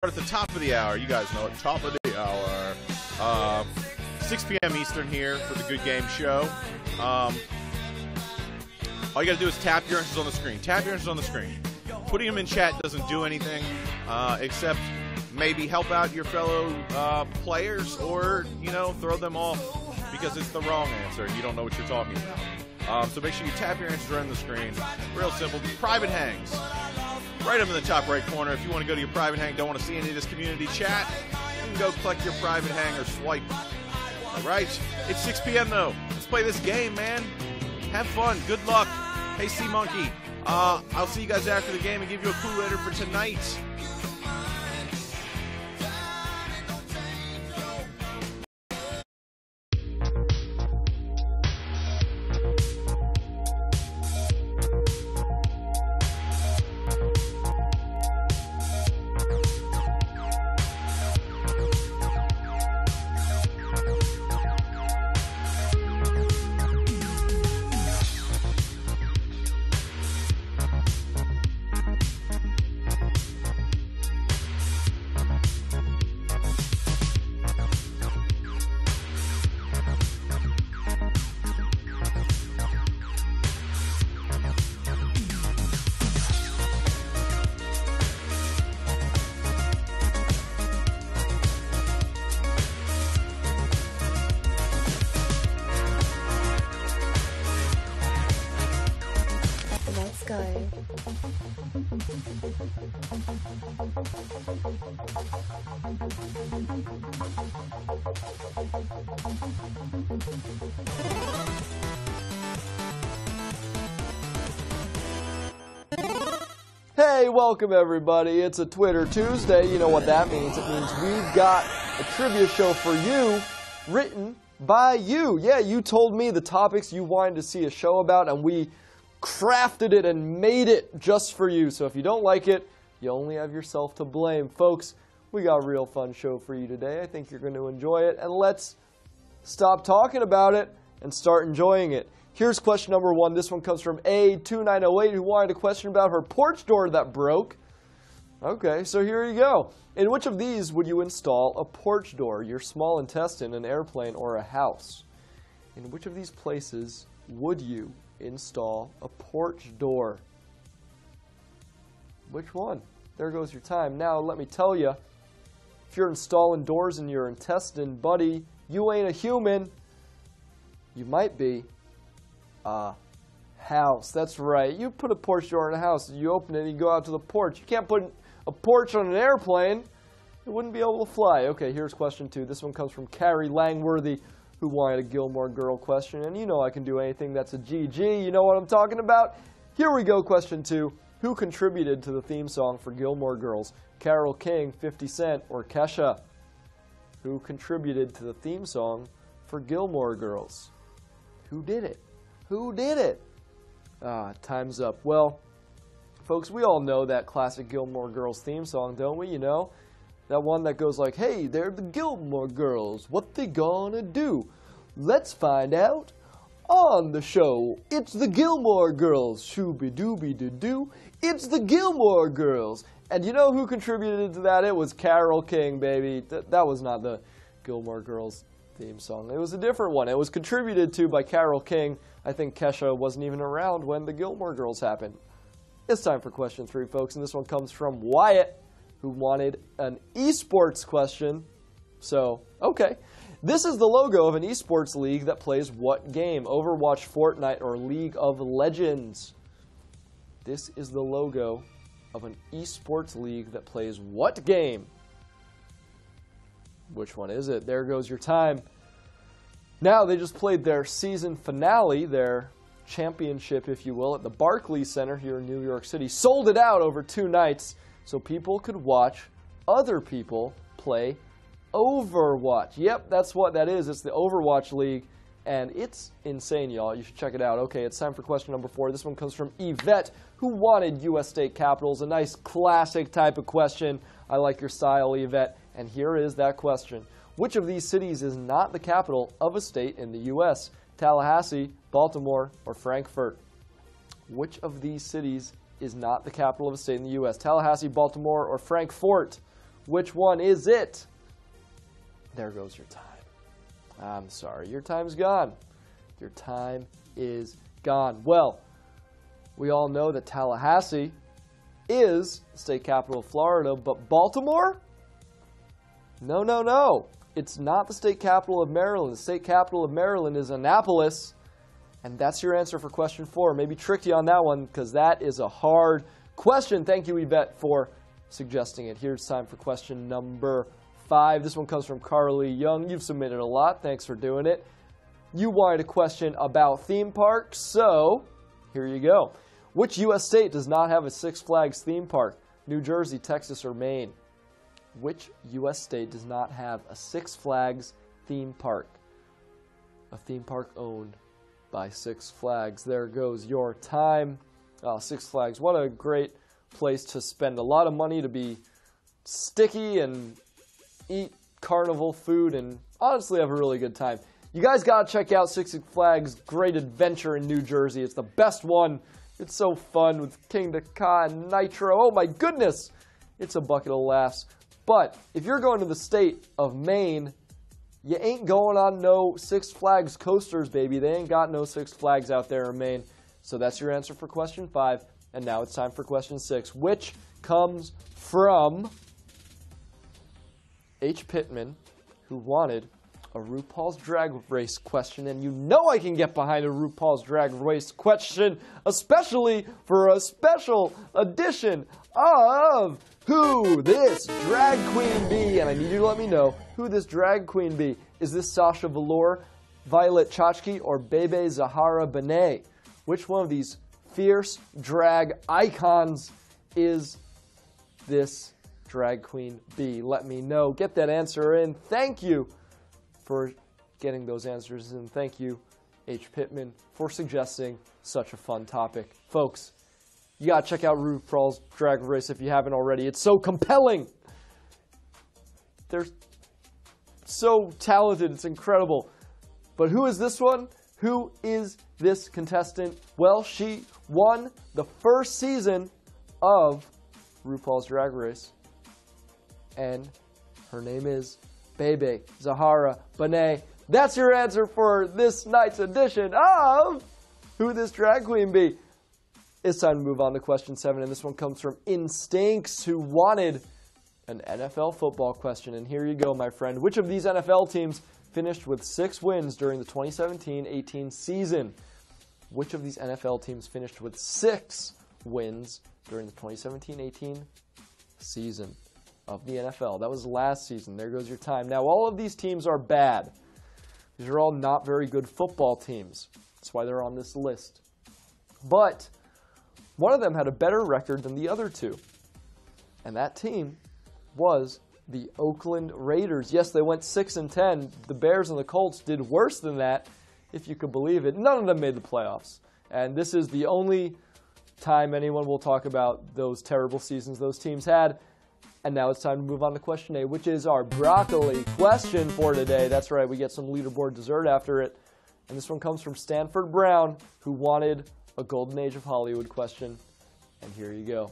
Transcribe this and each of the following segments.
At the top of the hour, you guys know it, top of the hour, 6 p.m. Eastern here for the Good Game Show. All you got to do is tap your answers on the screen. Tap your answers on the screen. Putting them in chat doesn't do anything except maybe help out your fellow players or, throw them off because it's the wrong answer and you don't know what you're talking about. So make sure you tap your answers on the screen. Real simple. Private hangs. Right up in the top right corner. If you want to go to your private hang, don't want to see any of this community chat, you can go collect your private hang or swipe. All right. It's 6 p.m. though. Let's play this game, man. Have fun. Good luck. Hey, Sea Monkey. I'll see you guys after the game and give you a clue later for tonight. Hey, welcome everybody. It's a Twitter Tuesday. You know what that means. It means we've got a trivia show for you, written by you. Yeah, you told me the topics you wanted to see a show about, and we crafted it and made it just for you. So if you don't like it, you only have yourself to blame. Folks, we got a real fun show for you today. I think you're going to enjoy it. And let's stop talking about it and start enjoying it. Here's question number one. This one comes from A2908, who wanted a question about her porch door that broke. Okay, so here you go. In which of these would you install a porch door? Your small intestine, an airplane, or a house? In which of these places would you install a porch door? Which one? There goes your time. Now, let me tell you, if you're installing doors in your intestine, buddy, you ain't a human. You might be a house. That's right. You put a porch door in a house, you open it, and you go out to the porch. You can't put a porch on an airplane. It wouldn't be able to fly. Okay, here's question two. This one comes from Carrie Langworthy, who wanted a Gilmore Girl question. And you know I can do anything that's a GG. You know what I'm talking about? Here we go, question two. Who contributed to the theme song for Gilmore Girls? Carole King, 50 Cent, or Kesha? Who contributed to the theme song for Gilmore Girls? Who did it? Who did it? Time's up. Well, folks, we all know that classic Gilmore Girls theme song, don't we? You know? That one that goes like, hey, they're the Gilmore Girls. What they gonna do? Let's find out on the show. It's the Gilmore Girls. Shooby-dooby-doo-doo. It's the Gilmore Girls. And you know who contributed to that? It was Carole King, baby. That was not the Gilmore Girls theme song. It was a different one. It was contributed to by Carole King. I think Kesha wasn't even around when the Gilmore Girls happened. It's time for question three, folks, and this one comes from Wyatt, who wanted an esports question. So, okay. This is the logo of an esports league that plays what game? Overwatch, Fortnite, or League of Legends? This is the logo of an esports league that plays what game? Which one is it? There goes your time. Now, they just played their season finale, their championship, if you will, at the Barclays Center here in New York City. Sold it out over 2 nights so people could watch other people play Overwatch. Yep, that's what that is. It's the Overwatch League, and it's insane, y'all. You should check it out. Okay, it's time for question number 4. This one comes from Yvette, who wanted U.S. state capitals. A nice classic type of question. I like your style, Yvette. And here is that question. Which of these cities is not the capital of a state in the U.S.? Tallahassee, Baltimore, or Frankfurt? Which of these cities is not the capital of a state in the U.S.? Tallahassee, Baltimore, or Frankfurt? Which one is it? There goes your time. I'm sorry, your time's gone. Your time is gone. Well, we all know that Tallahassee is the state capital of Florida, but Baltimore? No, no, no. It's not the state capital of Maryland. The state capital of Maryland is Annapolis. And that's your answer for question 4. Maybe tricked you on that one because that is a hard question. Thank you, Yvette, for suggesting it. Here's time for question number 5. This one comes from Carly Young. You've submitted a lot. Thanks for doing it. You wanted a question about theme parks, so here you go. Which U.S. state does not have a Six Flags theme park? New Jersey, Texas, or Maine? Which U.S. state does not have a Six Flags theme park? A theme park owned by Six Flags. There goes your time. Six Flags, what a great place to spend a lot of money to be sticky and eat carnival food and honestly have a really good time. You guys got to check out Six Flags Great Adventure in New Jersey. It's the best one. It's so fun with King Ka and Nitro. Oh my goodness. It's a bucket of laughs. But if you're going to the state of Maine, you ain't going on no Six Flags coasters, baby. They ain't got no Six Flags out there in Maine. So that's your answer for question 5. And now it's time for question 6, which comes from H. Pittman, who wanted a RuPaul's Drag Race question. And you know I can get behind a RuPaul's Drag Race question, especially for a special edition of Who This Drag Queen Be. And I need you to let me know who this drag queen be. Is this Sasha Velour, Violet Chachki, or Bebe Zahara Benet? Which one of these fierce drag icons is this drag queen be? Let me know. Get that answer in. Thank you for getting those answers in. Thank you, H. Pittman, for suggesting such a fun topic. Folks, you got to check out RuPaul's Drag Race if you haven't already. It's so compelling. They're so talented. It's incredible. But who is this one? Who is this contestant? Well, she won the first season of RuPaul's Drag Race. And her name is Bebe Zahara Benet. That's your answer for this night's edition of Who This Drag Queen Be. It's time to move on to question 7, and this one comes from Instincts, who wanted an NFL football question. And here you go, my friend. Which of these NFL teams finished with 6 wins during the 2017-18 season? Which of these NFL teams finished with 6 wins during the 2017-18 season of the NFL? That was last season. There goes your time. Now, all of these teams are bad. These are all not very good football teams. That's why they're on this list. But one of them had a better record than the other two. And that team was the Oakland Raiders. Yes, they went 6-10. The Bears and the Colts did worse than that, if you could believe it. None of them made the playoffs. And this is the only time anyone will talk about those terrible seasons those teams had. And now it's time to move on to question 8, which is our broccoli question for today. That's right, we get some leaderboard dessert after it. And this one comes from Stanford Brown, who wanted a Golden Age of Hollywood question. And here you go.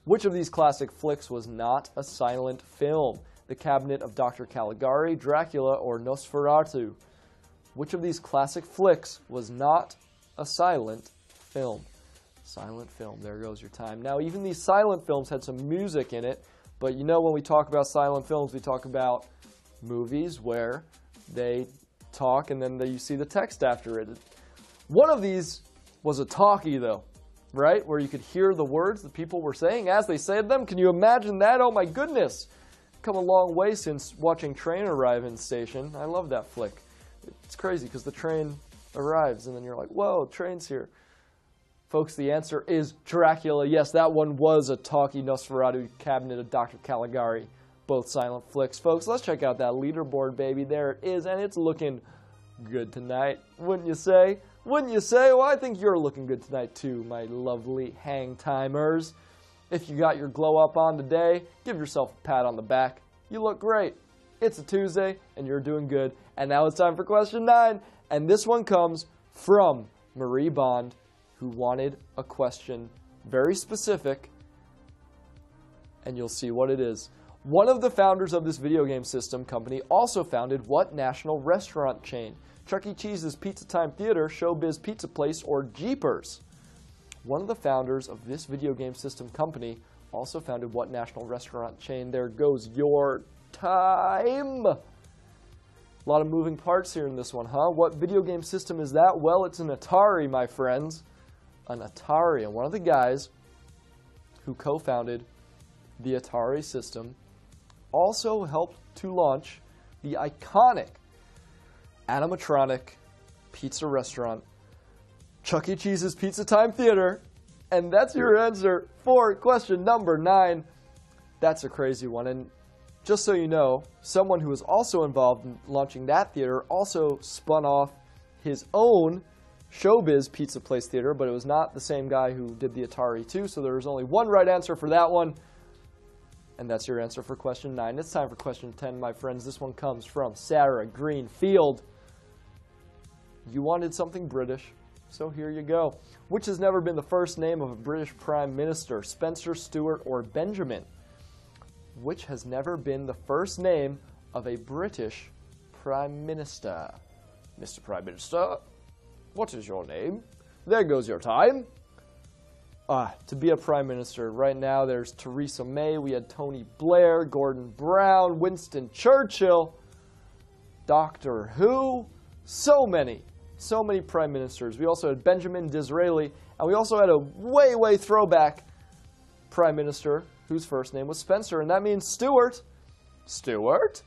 Which of these classic flicks was not a silent film? The Cabinet of Dr. Caligari, Dracula, or Nosferatu? Which of these classic flicks was not a silent film? Silent film. There goes your time. Now, even these silent films had some music in it, but you know when we talk about silent films, we talk about movies where they talk and then you see the text after it. One of these was a talkie, though, right? Where you could hear the words that people were saying as they said them. Can you imagine that? Oh my goodness. Come a long way since watching Train Arrive in Station. I love that flick. It's crazy because the train arrives and then you're like, whoa, train's here. Folks, the answer is Dracula. Yes, that one was a talkie. Nosferatu, Cabinet of Dr. Caligari. Both silent flicks. Folks, let's check out that leaderboard, baby. There it is, and it's looking good tonight. Wouldn't you say? Wouldn't you say? Well, I think you're looking good tonight too, my lovely hang-timers. If you got your glow up on today, give yourself a pat on the back. You look great. It's a Tuesday, and you're doing good. And now it's time for question 9. And this one comes from Marie Bond, who wanted a question very specific. And you'll see what it is. One of the founders of this video game system company also founded what national restaurant chain? Chuck E. Cheese's Pizza Time Theater, Showbiz Pizza Place, or Jeepers? One of the founders of this video game system company also founded what national restaurant chain? There goes your time. A lot of moving parts here in this one, huh? What video game system is that? Well, it's an Atari, my friends. An Atari. And one of the guys who co-founded the Atari system also helped to launch the iconic animatronic pizza restaurant, Chuck E. Cheese's Pizza Time Theater. And that's your answer for question number 9. That's a crazy one. And just so you know, someone who was also involved in launching that theater also spun off his own Showbiz Pizza Place Theater, but it was not the same guy who did the Atari 2, so there was only one right answer for that one. And that's your answer for question 9. It's time for question 10, my friends. This one comes from Sarah Greenfield. You wanted something British, so here you go. Which has never been the first name of a British Prime Minister, Spencer, Stuart, or Benjamin? Which has never been the first name of a British Prime Minister? Mr. Prime Minister, what is your name? There goes your time. To be a Prime Minister, right now there's Theresa May, we had Tony Blair, Gordon Brown, Winston Churchill, Doctor Who, so many Prime Ministers. We also had Benjamin Disraeli, and we also had a way throwback Prime Minister whose first name was Spencer, and that means Stuart. Stuart?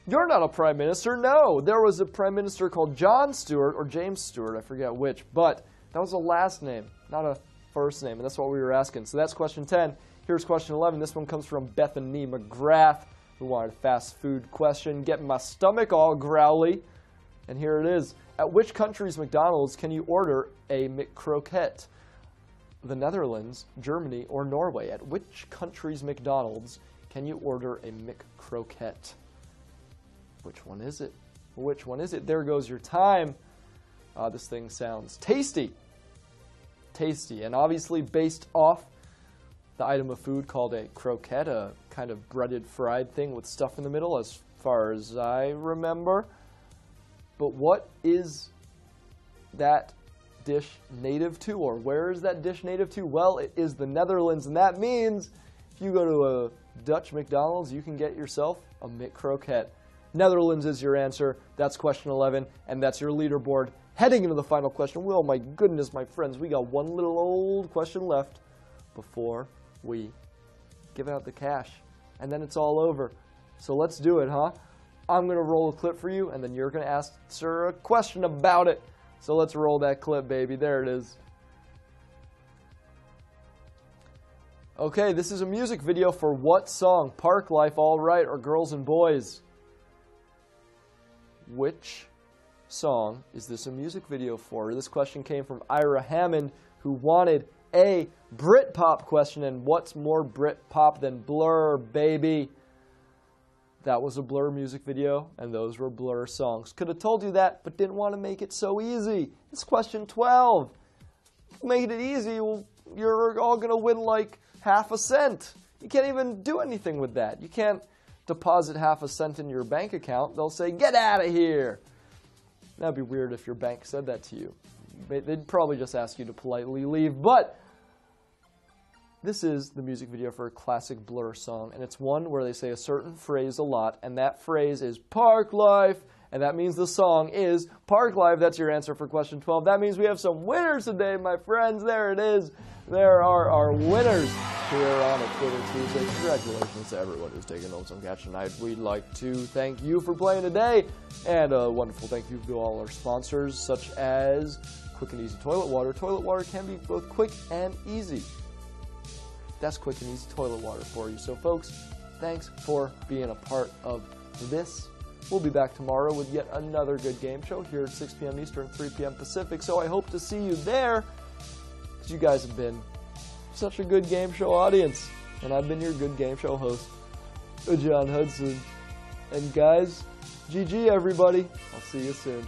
You're not a Prime Minister. No, there was a Prime Minister called John Stewart, or James Stewart, I forget which, but that was a last name, not a first name, and that's what we were asking. So that's question 10. Here's question 11. This one comes from Bethany McGrath, who wanted a fast food question. Getting my stomach all growly. And here it is. At which country's McDonald's can you order a McCroquette? The Netherlands, Germany, or Norway? At which country's McDonald's can you order a McCroquette? Which one is it? Which one is it? There goes your time. This thing sounds tasty. Tasty, and obviously based off the item of food called a croquette, a kind of breaded fried thing with stuff in the middle, as far as I remember. But what is that dish native to, or where is that dish native to? Well, it is the Netherlands, and that means if you go to a Dutch McDonald's, you can get yourself a McCroquette. Netherlands is your answer. That's question 11, and that's your leaderboard. Heading into the final question, well, my goodness, my friends, we got one little old question left before we give out the cash. And then it's all over. So let's do it, huh? I'm going to roll a clip for you, and then you're going to answer a question about it. So let's roll that clip, baby. There it is. Okay, this is a music video for what song? Park Life, All Right, or Girls and Boys? Which song is this a music video for? This question came from Ira Hammond, who wanted a Britpop question, and what's more Britpop than Blur, baby? That was a Blur music video, and those were Blur songs. Could have told you that, but didn't want to make it so easy. It's question 12. Made it easy, well, you're all going to win like half a cent. You can't even do anything with that. You can't deposit half a cent in your bank account. They'll say, get out of here. That'd be weird if your bank said that to you. They'd probably just ask you to politely leave. But this is the music video for a classic Blur song, and it's one where they say a certain phrase a lot, and that phrase is Park Life, and that means the song is Park Life. That's your answer for question 12. That means we have some winners today, my friends. There it is. There are our winners here on a Twitter Tuesday. Congratulations to everyone who's taken home some cash tonight. We'd like to thank you for playing today, and a wonderful thank you to all our sponsors, such as Quick and Easy Toilet Water. Toilet water can be both quick and easy. That's quick and easy toilet water for you. So, folks, thanks for being a part of this. We'll be back tomorrow with yet another good game show here at 6 p.m. Eastern, 3 p.m. Pacific. So I hope to see you there, because you guys have been such a good game show audience. And I've been your good game show host, John Hudson. And guys, GG everybody. I'll see you soon.